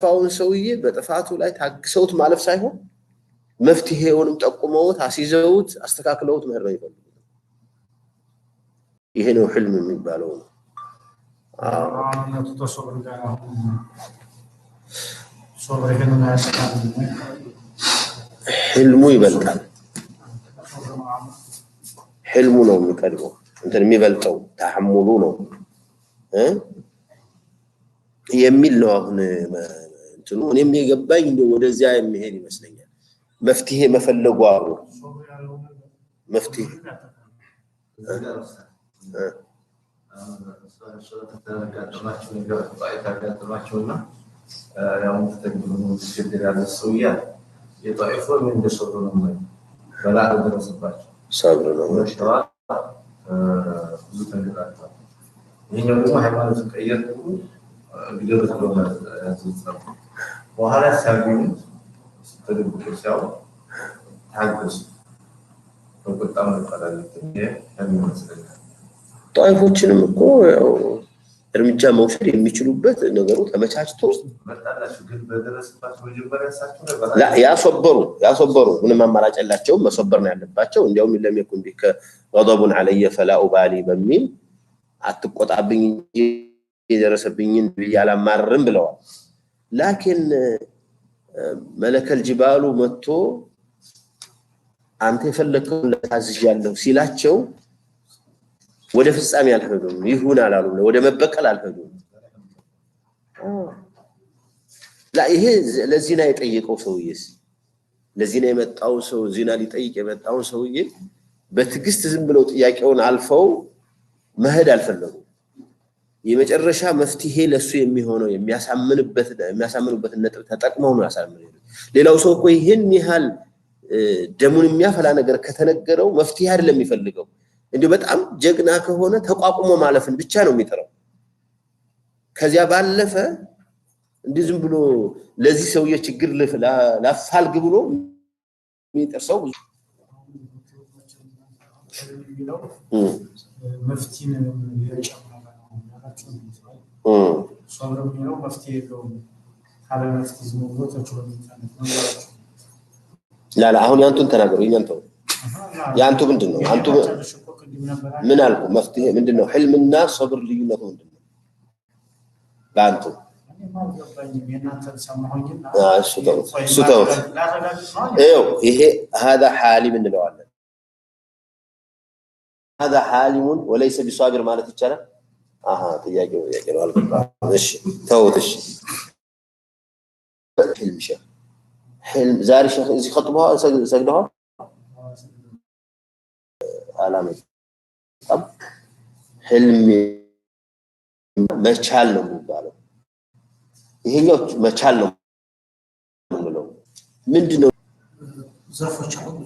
ያጠፋውን ሰውዬ በጥፋቱ ላይ ታግሰውት ማለፍ ሳይሆን መፍትሄውንም ጠቁመውት አሲዘውት አስተካክለውት መሄድ ነው ይፈልጉ ይሄ ነው ህልም የሚባለው ህልሙ ይበልጣል ህልሙ ነው የሚቀድመው እንትን የሚበልጠው ተሐሙሉ ነው የሚል ነው አሁን እንትኑ እኔም የገባኝ እንደው ወደዚያ የሚሄድ ይመስለኛል መፍትሄ መፈለጉ አብሮ መፍትሄ ተጋጥማቸውና ያው ተተግብሩ ሲገደል ያለ ሰውያ የጣይፎ ምን እንደሰሩ ነው በላህ ደረሰባቸው ሰብር ነው ብዙ ተንገላታል ይሄኛው ደግሞ ሃይማኖት ቀየር ቢደረስ ነው ያዘው በኋላ ሳቢው ተደብቆ ሲያው ታግስ በቁጣው ተቀላል ጣይፎችንም እኮ ያው እርምጃ መውሰድ የሚችሉበት ነገሩ ተመቻችቶ መጣላችሁ ግን በደረሰባቸው መጀመሪያሳቸው ላ ያሶበሩ ምንም አማራጭ ያላቸው መሶበር ነው ያለባቸው እንዲያውም ለሚኩን ቢከ غضب علي فلا ابالي በሚል አትቆጣብኝ እንጂ የደረሰብኝን ያላማርም ብለዋል لكن ملك الجبال መጥቶ አንተ የፈለከው ለታዝዣለሁ ሲላቸው ወደ ፍጻሜ አልሄዱም ይሁን አላሉ ወደ መበቀል አልሄዱም لا ይሄ ለዚና የጠየቀው ሰውዬስ ለዚና የመጣው ሰው ዚና ሊጠይቅ የመጣው ሰውዬ በትግስት ዝም ብለው ጥያቄውን አልፈው መሄድ አልፈለጉም የመጨረሻ መፍትሄ ለሱ የሚሆነው የሚያሳምኑበት ነጥብ ተጠቅመው ነው ያሳምነው ሌላው ሰው እኮ ይሄን ይሃል ደሙን የሚያፈላ ነገር ከተነገረው መፍትሄ አይደለም የሚፈልገው እንዴ በጣም ጀግና ከሆነ ተቋቁሞ ማለፍን ብቻ ነው የሚጠራው ከዚያ ባለፈ እንዴ ዝም ብሎ ለዚህ ሰውዬ ችግር ላፋልግ ብሎ የሚጠርሰው መፍትሄን የጨመረ ነው ያላችሁ ሶብር ነው መፍትሄ ነው ካለ መፍትሄ ዝም ብሎ ተችሎ ነው لا አሁን ያንቱን ተናገሩ ይኛንተው ያንቱ ምንድነው አንቱ ምን አልኩ መፍትሄ ምንድነው ህልምና ሶብር ልዩነቱ ምንድነው ባንቱ ሱተው ይሄ هذا حالم እንለዋለን هذا حالم وليس بصابر ማለት ይቻላል ጥያቄው ነው አልገባም እሺ ተውትሽ ህልም ሸህ حلم زاري شيخ اذا خطبها سجدها علامه طب حلم መቻል ነው የሚባለው ይሄኛው መቻል ነው ምንድነው ዘርፎች አሉ